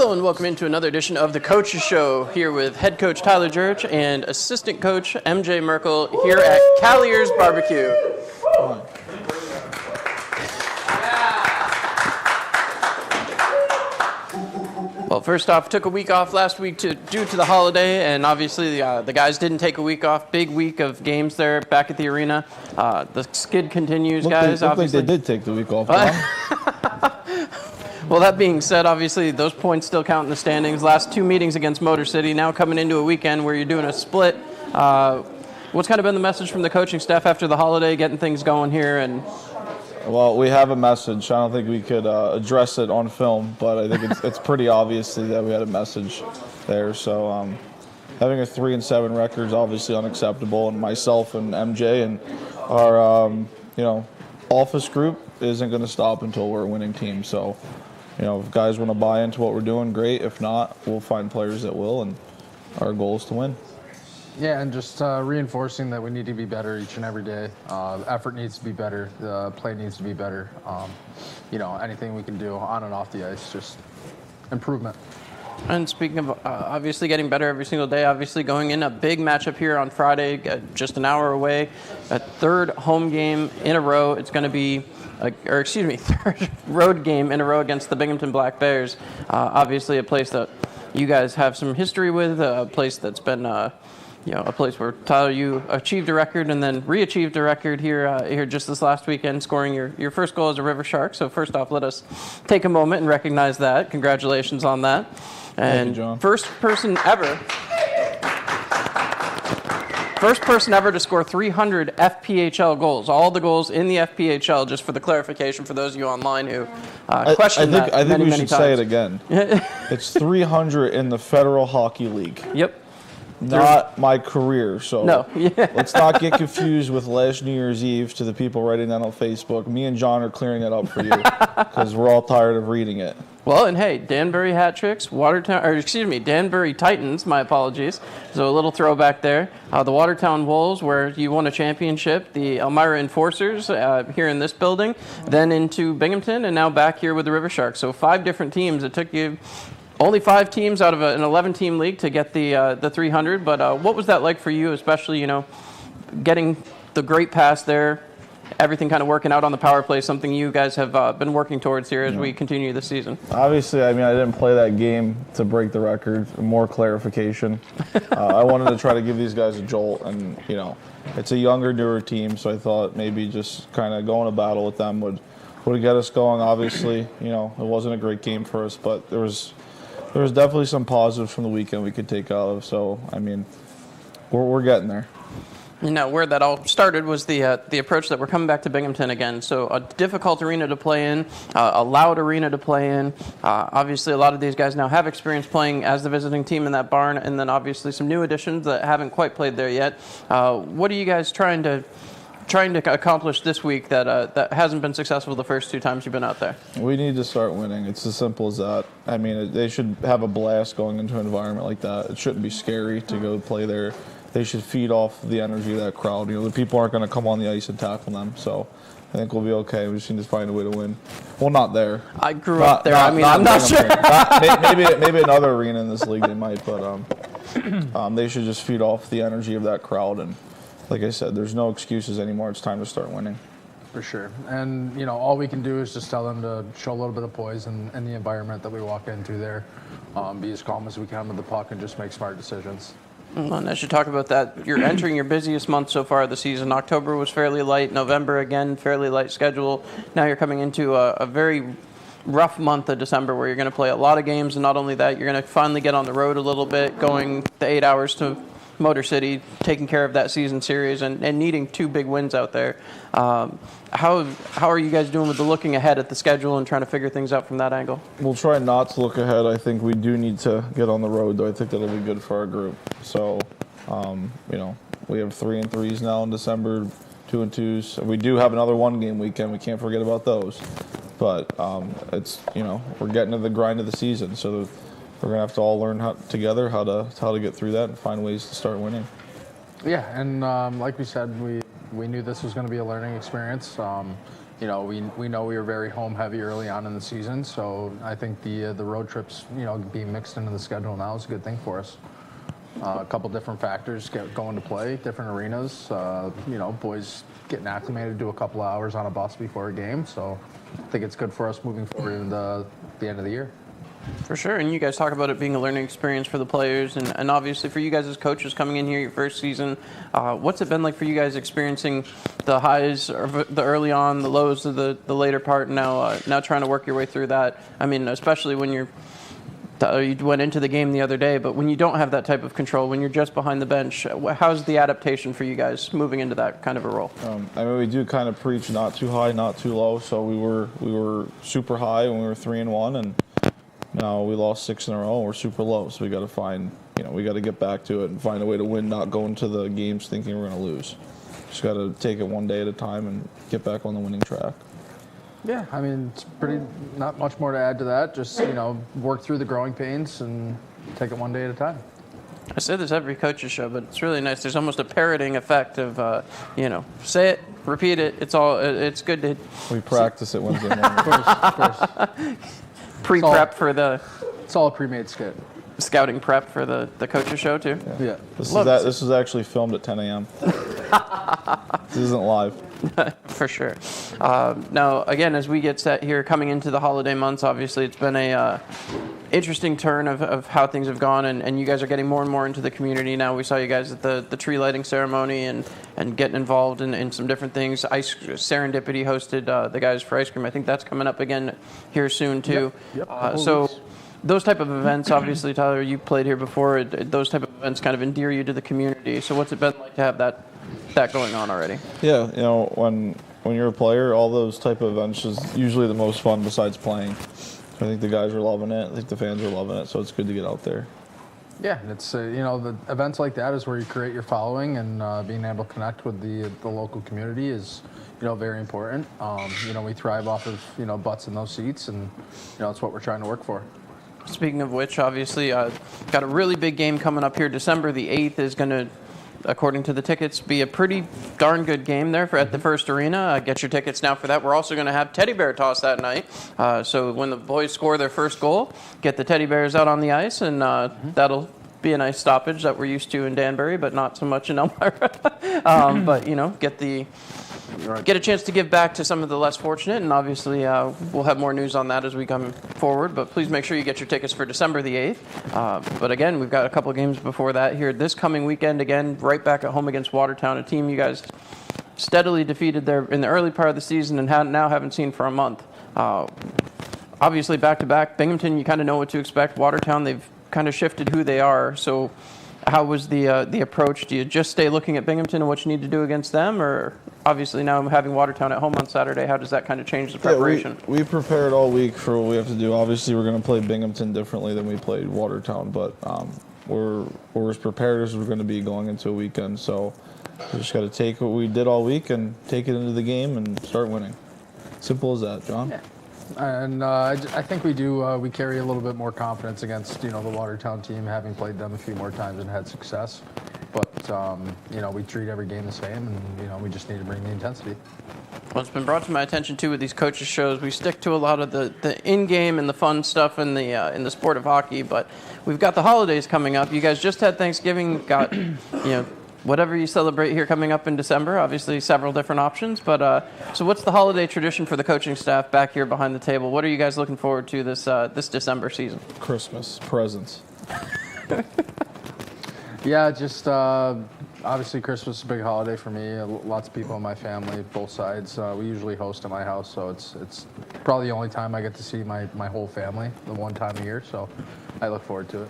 Hello and welcome into another edition of the Coaches Show, here with head coach Tyler Jurich and assistant coach MJ Merkel here at Callier's Barbecue. Well, first off, took a week off last week due to the holiday, and obviously the guys didn't take a week off. Big week of games there back at the arena. The skid continues, guys. Obviously, they did take the week off. Well, that being said, obviously those points still count in the standings. Last two meetings against Motor City, now coming into a weekend where you're doing a split. What's kind of been the message from the coaching staff after the holiday, getting things going here? And well, we have a message. I don't think we could address it on film, but I think it's pretty obvious that we had a message there. So having a 3-7 record is obviously unacceptable, and myself and MJ and our office group isn't going to stop until we're a winning team. So, if guys want to buy into what we're doing, great. If not, we'll find players that will, and our goal is to win. Yeah, and just reinforcing that we need to be better each and every day. Effort needs to be better. The play needs to be better. Anything we can do on and off the ice, just improvement. And speaking of obviously getting better every single day, obviously going in a big matchup here on Friday, just an hour away, a third home game in a row. It's going to be, third road game in a row against the Binghamton Black Bears. Obviously a place that you guys have some history with, a place that's been, a place where, Tyler, you achieved a record and then re-achieved a record here just this last weekend, scoring your first goal as a River Shark. So first off, let us take a moment and recognize that. Congratulations on that. And thank you, John. First person ever to score 300 FPHL goals. All the goals in the FPHL, just for the clarification for those of you online who question that I think we should times. say it again. It's 300 in the Federal Hockey League. Yep. Not my career, so no. Let's not get confused with last New Year's Eve to the people writing that on Facebook. Me and John are clearing it up for you because we're all tired of reading it. Well, and hey, Danbury Hat Tricks, Danbury Titans, my apologies. So a little throwback there. The Watertown Wolves, where you won a championship, the Elmira Enforcers here in this building, then into Binghamton, and now back here with the River Sharks. So 5 different teams. It took you only 5 teams out of an 11-team league to get the 300. But what was that like for you, especially, getting the great pass there, everything kind of working out on the power play, something you guys have been working towards here as we continue the season? Obviously, I didn't play that game to break the record. More clarification. I wanted to try to give these guys a jolt, and, it's a younger, newer team, so I thought maybe just kind of going to battle with them would get us going. Obviously, it wasn't a great game for us, but there was definitely some positives from the weekend we could take out of. So, we're getting there. Where that all started was the approach that we're coming back to Binghamton again. So a difficult arena to play in, a loud arena to play in. Obviously, a lot of these guys now have experience playing as the visiting team in that barn, and then obviously some new additions that haven't quite played there yet. What are you guys trying to accomplish this week that hasn't been successful the first 2 times you've been out there? We need to start winning. It's as simple as that. They should have a blast going into an environment like that. It shouldn't be scary to go play there. They should feed off the energy of that crowd. The people aren't going to come on the ice and tackle them. So I think we'll be okay. We just need to find a way to win. Well, not there. I grew up there. I'm not sure. maybe another arena in this league they might, but they should just feed off the energy of that crowd. And like I said, there's no excuses anymore. It's time to start winning. For sure. And, all we can do is just tell them to show a little bit of poise in the environment that we walk into there. Be as calm as we can with the puck and just make smart decisions. And as you talk about that, you're entering your busiest month so far of the season. October was fairly light. November, again, fairly light schedule. Now you're coming into a very rough month of December where you're going to play a lot of games. And not only that, you're going to finally get on the road a little bit, going the 8 hours to Motor City, taking care of that season series and needing 2 big wins out there. How are you guys doing with the looking ahead at the schedule and trying to figure things out from that angle? We'll try not to look ahead. I think we do need to get on the road, though. I think that'll be good for our group. So, we have 3 and 3s now in December, 2 and 2s. We do have another 1-game weekend. We can't forget about those. But it's we're getting to the grind of the season, so we're gonna have to all learn together how to get through that and find ways to start winning. Yeah, and like we said, we knew this was going to be a learning experience. we know we were very home heavy early on in the season, so I think the road trips, being mixed into the schedule now is a good thing for us. A couple different factors go into play, different arenas. Boys getting acclimated to a couple of hours on a bus before a game, so I think it's good for us moving forward into the end of the year. For sure, and you guys talk about it being a learning experience for the players, and obviously for you guys as coaches coming in here your first season. What's it been like for you guys experiencing the highs, or the early on, the lows of the later part, and now trying to work your way through that? I mean, especially when you went into the game the other day, but when you don't have that type of control, when you're just behind the bench, how's the adaptation for you guys moving into that kind of a role? We do kind of preach not too high, not too low. So we were super high when we were 3-1, and now we lost 6 in a row and we're super low. So we got to we got to get back to it and find a way to win, not go into the games thinking we're going to lose. Just got to take it one day at a time and get back on the winning track. Yeah, it's not much more to add to that. Just, work through the growing pains and take it one day at a time. I say this every coach's show, but it's really nice. There's almost a parroting effect of, say it, repeat it. It's good to. We practice it Wednesday morning. Of course. Pre-prep for the. It's all a pre-made skit. Scouting prep for the coach's show too. Yeah. This is actually filmed at 10 a.m. This isn't live. For sure. Now, again, as we get set here coming into the holiday months, obviously it's been a interesting turn of how things have gone, and you guys are getting more and more into the community now. We saw you guys at the tree lighting ceremony and getting involved in some different things. Serendipity hosted the guys for ice cream. I think that's coming up again here soon too. Yep. So those type of events, obviously, Tyler, you played here before. Those type of events kind of endear you to the community. So what's it been like to have that going on already? Yeah, when you're a player, all those type of events is usually the most fun besides playing. I think the guys are loving it. I think the fans are loving it. So it's good to get out there. Yeah, and it's the events like that is where you create your following, and being able to connect with the local community is very important. We thrive off of butts in those seats, and it's what we're trying to work for. Speaking of which, obviously, got a really big game coming up here. December the 8th is going to, according to the tickets, be a pretty darn good game there at the First Arena. Get your tickets now for that. We're also going to have teddy bear toss that night. So when the boys score their first goal, get the teddy bears out on the ice, and that'll be a nice stoppage that we're used to in Danbury, but not so much in Elmira. But, get a chance to give back to some of the less fortunate, and obviously we'll have more news on that as we come forward, but please make sure you get your tickets for December the 8th. But again, we've got a couple games before that here this coming weekend, again, right back at home against Watertown, a team you guys steadily defeated there in the early part of the season and now haven't seen for a month. Obviously, back-to-back, Binghamton, you kind of know what to expect. Watertown, they've kind of shifted who they are, so how was the approach? Do you just stay looking at Binghamton and what you need to do against them, or obviously now having Watertown at home on Saturday, how does that kind of change the preparation? Yeah, we prepared all week for what we have to do. Obviously, we're going to play Binghamton differently than we played Watertown, but we're as prepared as we're going to be going into a weekend. So we just got to take what we did all week and take it into the game and start winning. Simple as that, John. Yeah. And I think we do. We carry a little bit more confidence against the Watertown team, having played them a few more times and had success. But we treat every game the same, and we just need to bring the intensity. Well, it's been brought to my attention too with these coaches shows. We stick to a lot of the in-game and the fun stuff in the sport of hockey, but we've got the holidays coming up. You guys just had Thanksgiving, got whatever you celebrate here coming up in December. Obviously, several different options. But so, what's the holiday tradition for the coaching staff back here behind the table? What are you guys looking forward to this December season? Christmas presents. Yeah, just obviously Christmas is a big holiday for me. Lots of people in my family, both sides. We usually host at my house, so it's probably the only time I get to see my whole family, the one time a year. So I look forward to it.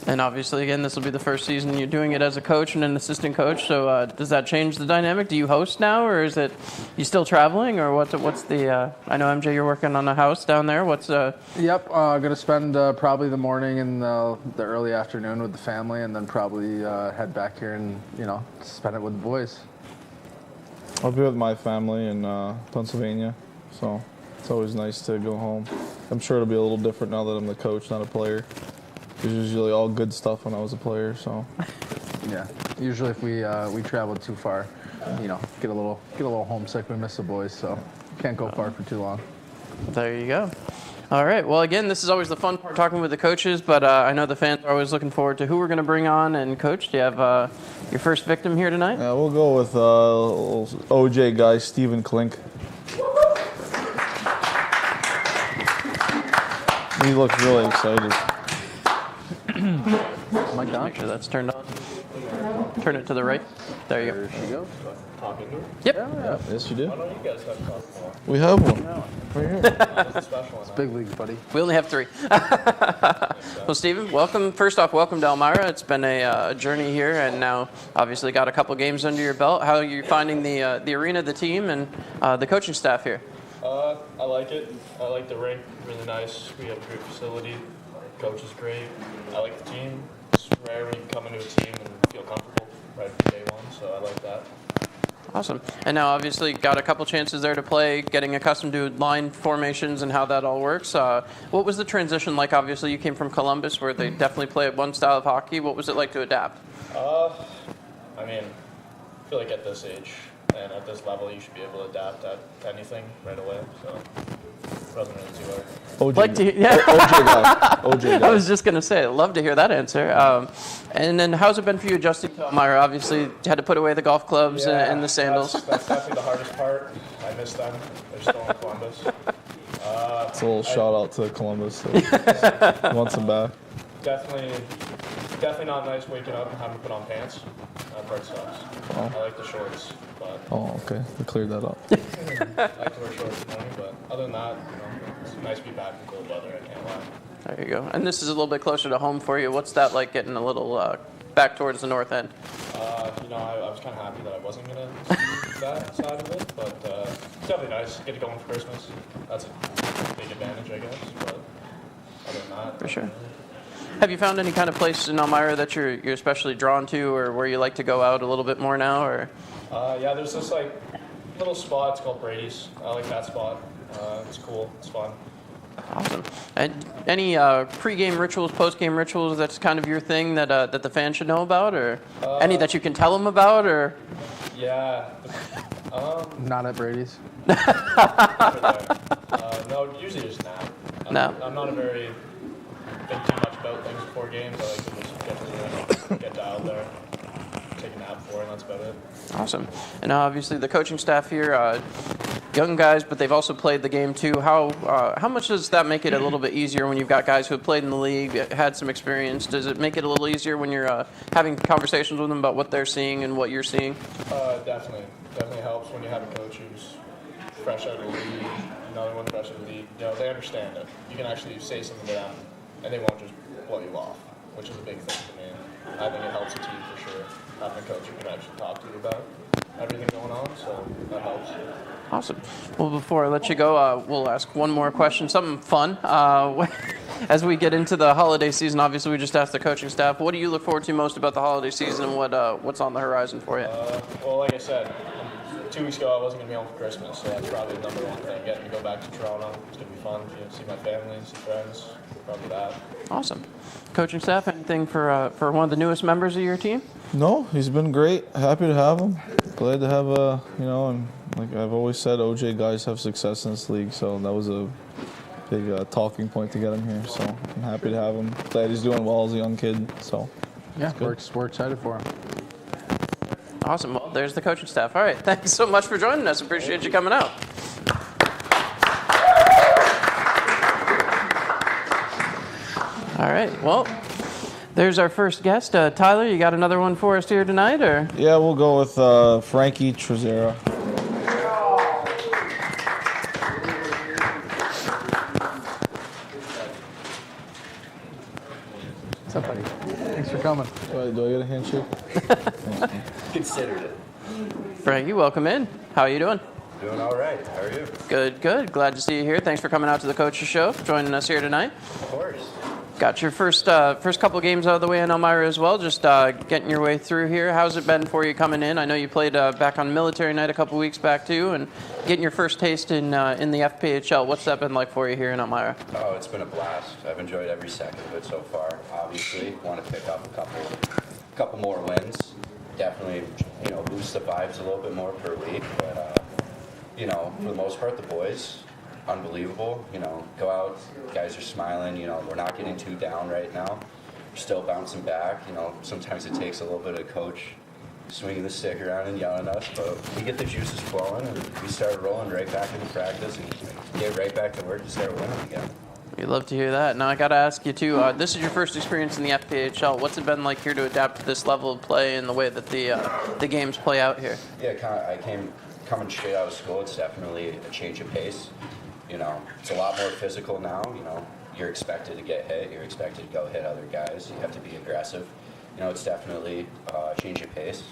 And obviously, again, this will be the first season you're doing it as a coach and an assistant coach. So does that change the dynamic? Do you host now, or is it you still traveling, or what's the? I know MJ, you're working on a house down there. What's? Yep, gonna spend probably the morning and the early afternoon with the family, and then probably head back here and spend it with the boys. I'll be with my family in Pennsylvania, so it's always nice to go home. I'm sure it'll be a little different now that I'm the coach, not a player. It was usually all good stuff when I was a player, so. Yeah. Usually, if we traveled too far, get a little homesick. We miss the boys, so can't go far for too long. There you go. All right. Well, again, this is always the fun part, talking with the coaches, but I know the fans are always looking forward to who we're going to bring on. And, Coach, do you have your first victim here tonight? Yeah, we'll go with OJ guy, Stephen Klink. He looks really excited. Mike Don? Make sure that's turned on. Turn it to the right. There you go. There she goes. Talking to her? Yep. Yeah. Yes, you do. Why don't you guys have talked more? We have one. Right here. What's the special one? Big leagues, buddy. We only have 3. Well, Stephen, welcome. First off, welcome to Elmira. It's been a journey here, and now obviously got a couple games under your belt. How are you finding the arena, the team, and the coaching staff here? I like it. I like the rink. Really nice. We have a great facility. Coach is great. I like the team. It's rare when you can come into a team and feel comfortable right from day one, so I like that. Awesome. And now obviously got a couple chances there to play, getting accustomed to line formations and how that all works. What was the transition like? Obviously you came from Columbus where they definitely play one style of hockey. What was it like to adapt? I mean, I feel like at this age and at this level, you should be able to adapt to anything right away. So it wasn't really too hard. OJ, yeah. OJ guy. OJ guy. I was just going to say, I'd love to hear that answer. And then how's it been for you adjusting to Elmira? Obviously, you had to put away the golf clubs and the sandals. That's definitely the hardest part. I miss them. They're still in Columbus. It's a little shout out to Columbus. So wants him back. Definitely not nice waking up and having to put on pants. That part sucks. Oh. I like the shorts, but Oh, okay. We cleared that up. I like to wear shorts in the morning. But other than that, it's nice to be back in cold weather. I can't lie. There you go. And this is a little bit closer to home for you. What's that like getting a little back towards the north end? I was kind of happy that I wasn't gonna see that side of it, but it's definitely nice. Get to go in for Christmas. That's a big advantage, I guess. But other than that, For sure. Have you found any kind of place in Elmira that you're especially drawn to, or where you like to go out a little bit more now? Or Yeah, there's this like little spot. It's called Brady's. I like that spot. It's cool. It's fun. awesome. And any pre-game rituals, post-game rituals? That's kind of your thing that the fans should know about, or any that you can tell them about, or Yeah. Not at Brady's. No, usually just nap. No. I'm not a very think too much about things before games. I like to just get to the room, get dialed there, take a nap before, and that's about it. Awesome. And obviously the coaching staff here, young guys, but they've also played the game too. How much does that make it a little bit easier when you've got guys who have played in the league, had some experience? Does it make it a little easier when you're having conversations with them about what they're seeing and what you're seeing? Definitely. Definitely helps when you have a coach who's fresh out of the league, another one fresh out of the league. They understand it. You can actually say something to them, and they won't just blow you off, which is a big thing for me. I think it helps a team for sure, having a coach who can actually talk to you about everything going on, so that helps. Awesome. Well, before I let you go, we'll ask one more question, something fun. As we get into the holiday season, obviously we just asked the coaching staff, what do you look forward to most about the holiday season, and what's on the horizon for you? Well, like I said, 2 weeks ago I wasn't going to be home for Christmas, so that's probably the number one thing. Getting to go back to Toronto, it's going to be fun. See my family, see friends, probably that. Awesome. Coaching staff, anything for one of the newest members of your team? No, he's been great. Happy to have him. Glad to have and like I've always said, OJ guys have success in this league, so that was a big talking point to get him here. So I'm happy to have him. Glad he's doing well as a young kid. So Yeah, we're excited for him. Awesome. Well, there's the coaching staff. All right. Thanks so much for joining us. Appreciate you coming out. All right. Well, there's our first guest. Tyler, you got another one for us here tonight, or? yeah, we'll go with Frankie Trezera. What's up, buddy? Thanks for coming. Do I get a handshake? Considered it. Frankie, welcome in. How are you doing? Doing all right. How are you? Good, good. Glad to see you here. Thanks for coming out to the Coaches Show, joining us here tonight. Of course. Got your first couple games out of the way in Elmira as well, just getting your way through here. How's it been for you coming in? I know you played back on military night a couple weeks back too, and getting your first taste in the FPHL. What's that been like for you here in Elmira? Oh, it's been a blast. I've enjoyed every second of it so far. Obviously, want to pick up a couple more wins. definitely, boost the vibes a little bit more per week. But, for the most part, the boys, unbelievable. Go out, guys are smiling. We're not getting too down right now. We're still bouncing back. Sometimes it takes a little bit of coach swinging the stick around and yelling at us, but we get the juices flowing and we start rolling right back into practice and get right back to work and start winning again. We'd love to hear that. Now, I got to ask you, too, this is your first experience in the FPHL. What's it been like here to adapt to this level of play and the way that the games play out here? Yeah, coming straight out of school, it's definitely a change of pace. It's a lot more physical now. You're expected to get hit. You're expected to go hit other guys. You have to be aggressive. It's definitely a change of pace.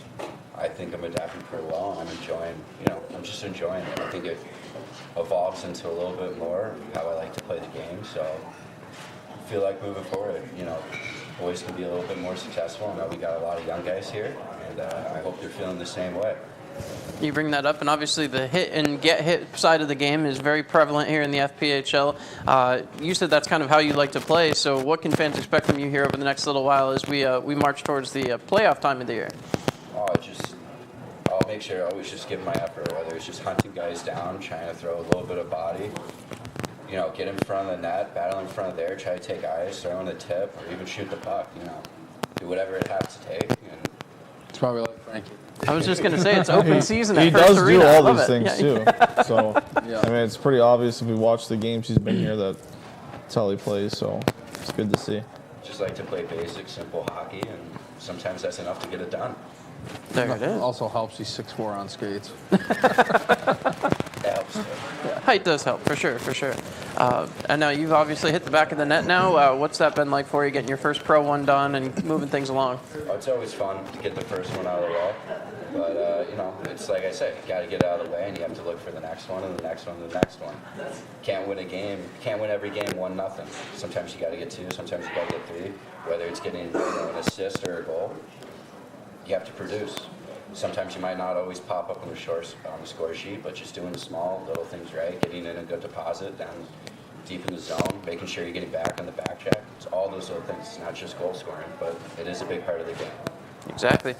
I think I'm adapting pretty well, and I'm enjoying, I'm just enjoying it. I think it evolves into a little bit more how I like to play the game. So I feel like moving forward, boys can be a little bit more successful. I know we got a lot of young guys here, and I hope they're feeling the same way. You bring that up, and obviously the hit and get hit side of the game is very prevalent here in the FPHL. You said that's kind of how you like to play, so what can fans expect from you here over the next little while as we march towards the playoff time of the year? I'll make sure I always just give my effort, whether it's just hunting guys down, trying to throw a little bit of body, get in front of the net, battle in front of there, try to take eyes, throw in the tip, or even shoot the puck, do whatever it has to take. And It's probably like Frankie. I was just going to say, it's open season at He First does Arena. do I all love these it. things Yeah. too. So Yeah. I mean, it's pretty obvious if we watch the games he's been here that's how he plays. So it's good to see. just like to play basic, simple hockey, and sometimes that's enough to get it done. There it is. Also helps he's 6'4" on skates. That helps too. Height does help, for sure, for sure. And now you've obviously hit the back of the net now. What's that been like for you, getting your first pro one done and moving things along? Oh, it's always fun to get the first one out of the way. But, it's like I said, you got to get it out of the way, and you have to look for the next one and the next one and the next one. Can't win a game. Can't win every game 1-0. Sometimes you got to get 2. Sometimes you got to get 3. Whether it's getting an assist or a goal, you have to produce. Sometimes you might not always pop up on the score sheet, but just doing the small little things right, getting in a good deposit down deep in the zone, making sure you're getting back on the back check. It's all those little things. It's not just goal scoring, but it is a big part of the game. Exactly.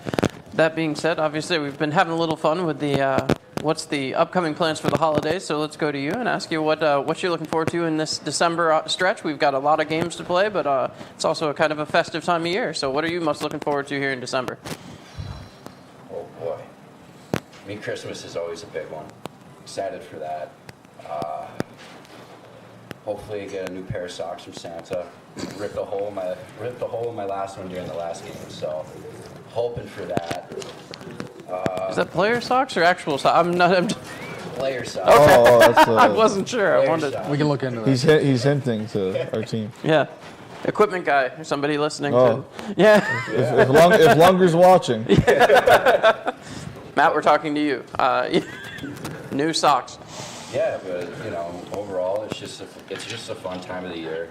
That being said, obviously we've been having a little fun with the what's the upcoming plans for the holidays. So let's go to you and ask you what you're looking forward to in this December stretch. We've got a lot of games to play, but it's also a kind of a festive time of year. So what are you most looking forward to here in December? Oh boy. I mean, Christmas is always a big one. Excited for that. Hopefully get a new pair of socks from Santa. Ripped a hole in my last one during the last game, so hoping for that. Is that player socks or actual socks? I'm Player socks. Oh, that's I wasn't sure. I Player wanted. socks. We can look into that. he's hinting to our team. Yeah. Equipment guy, or somebody listening. Oh. To, yeah. If Lunger's watching, Matt, we're talking to you. New socks. Yeah, but overall, it's just a fun time of the year.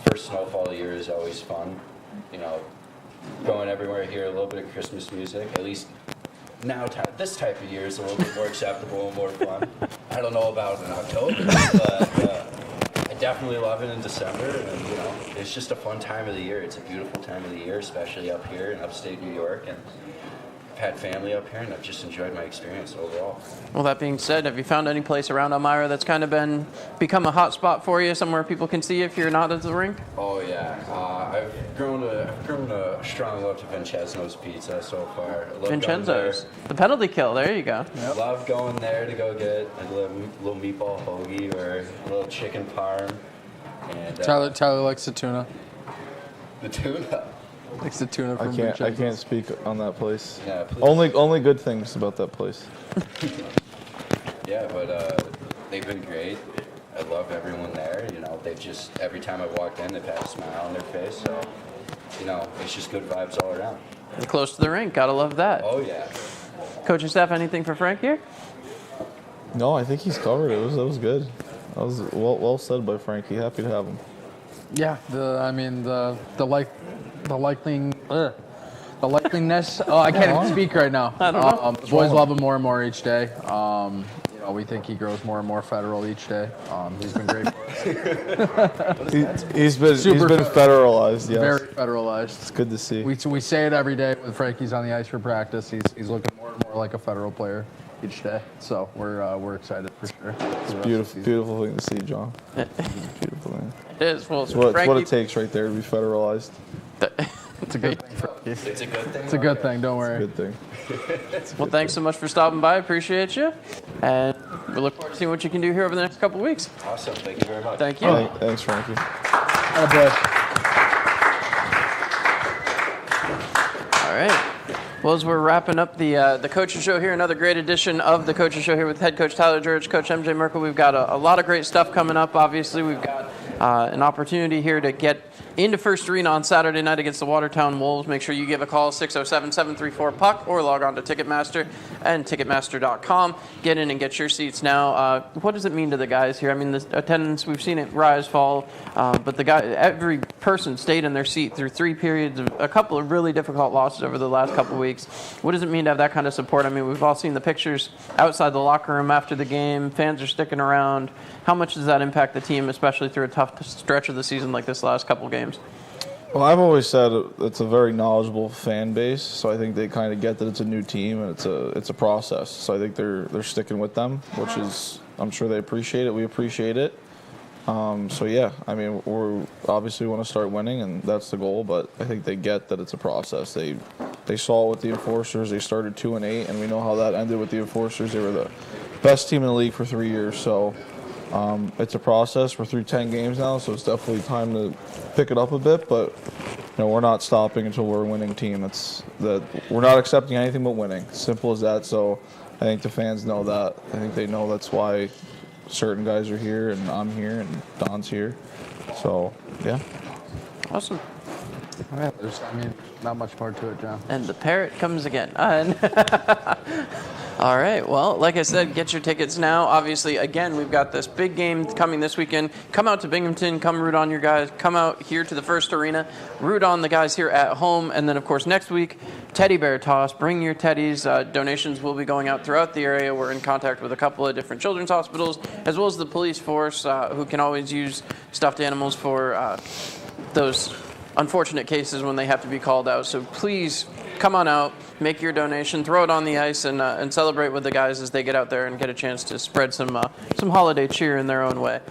First snowfall of the year is always fun. Going everywhere here, a little bit of Christmas music. At least now, this type of year is a little bit more acceptable and more fun. I don't know about in October, but I definitely love it in December. And it's just a fun time of the year. It's a beautiful time of the year, especially up here in upstate New York. And I've had family up here, and I've just enjoyed my experience overall. Well, that being said, have you found any place around Elmira that's kind of become a hot spot for you, somewhere people can see if you're not at the rink? Oh yeah, I've grown a strong love to Vincenzo's Pizza so far. I love Vincenzo's, the penalty kill. There you go. Going there. Love going there to go get a little meatball hoagie or a little chicken parm. And Tyler likes the tuna. the tuna. Likes the tuna I from can't Vincenzo's. speak on that place. Yeah, please. Only good things about that place. Yeah, but they've been great. I love everyone there. They've just every time I've walked in, they've had a smile on their face. So, it's just good vibes all around. You're close to the rink. Gotta love that. Oh yeah. Coaching staff, anything for Frank here? No, I think he's covered it. That was good. That was well said by Frankie. Happy to have him. Yeah, the likeliness. Oh, I can't even speak right now. I don't know. The boys love him more and more each day. we think he grows more and more federal each day. He's been great for us. He's been federalized. Yes, Very federalized. it's good to see. We say it every day when Frankie's on the ice for practice. He's looking more and more like a federal player each day. So we're excited for sure. It's beautiful thing to see, John. Beautiful thing. It is. Well, It's what Frankie, it takes right there to be federalized. It's a good thing, Frankie. It's a good thing. It's a good thing. Don't worry. Good thing. well, thanks so much for stopping by. Appreciate you. And we look forward to seeing what you can do here over the next couple of weeks. Awesome. Thank you very much. Thank you. Thanks, Frankie. Oh boy. All right. Well, as we're wrapping up the Coaches Show here, another great edition of the Coaches Show here with head coach Tyler George, Coach MJ Merkel. We've got a lot of great stuff coming up. Obviously, we've got an opportunity here to get into First Arena on Saturday night against the Watertown Wolves. Make sure you give a call, 607-734-PUCK, or log on to Ticketmaster and Ticketmaster.com. Get in and get your seats now. What does it mean to the guys here? I mean, the attendance, we've seen it rise, fall, but every person stayed in their seat through 3 periods of a couple of really difficult losses over the last couple of weeks. What does it mean to have that kind of support? I mean, we've all seen the pictures outside the locker room after the game. Fans are sticking around. How much does that impact the team, especially through a tough stretch of the season like this last couple games? Well, I've always said it's a very knowledgeable fan base, so I think they kind of get that it's a new team and it's a process. So I think they're sticking with them, which is, I'm sure they appreciate it. We appreciate it. So yeah, I mean, we obviously want to start winning, and that's the goal. But I think they get that it's a process. They saw it with the Enforcers. They started 2-8, and we know how that ended with the Enforcers. They were the best team in the league for 3 years. So it's a process. We're through 10 games now, so it's definitely time to pick it up a bit. But we're not stopping until we're a winning team. We're not accepting anything but winning. Simple as that. So I think the fans know that. I think they know that's why certain guys are here, and I'm here, and Don's here. So yeah. Awesome. Yeah, not much more to it, John. And the parrot comes again. All right. Well, like I said, get your tickets now. Obviously, again, we've got this big game coming this weekend. Come out to Binghamton. Come root on your guys. Come out here to the First Arena. Root on the guys here at home. And then, of course, next week, Teddy Bear Toss. Bring your teddies. Donations will be going out throughout the area. We're in contact with a couple of different children's hospitals, as well as the police force, who can always use stuffed animals for those unfortunate cases when they have to be called out. So please come on out, make your donation, throw it on the ice, and celebrate with the guys as they get out there and get a chance to spread some holiday cheer in their own way.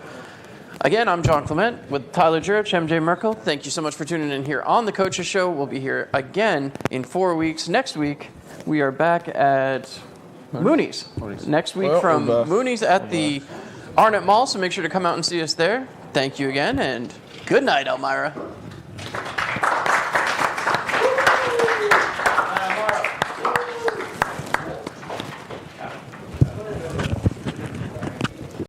Again, I'm John Clement with Tyler Jurich, MJ Merkel. Thank you so much for tuning in here on the Coaches Show. We'll be here again in 4 weeks. Next week, we are back at Mooney's. Next week from Mooney's at the Arnott Mall, so make sure to come out and see us there. Thank you again, and good night, Elmira.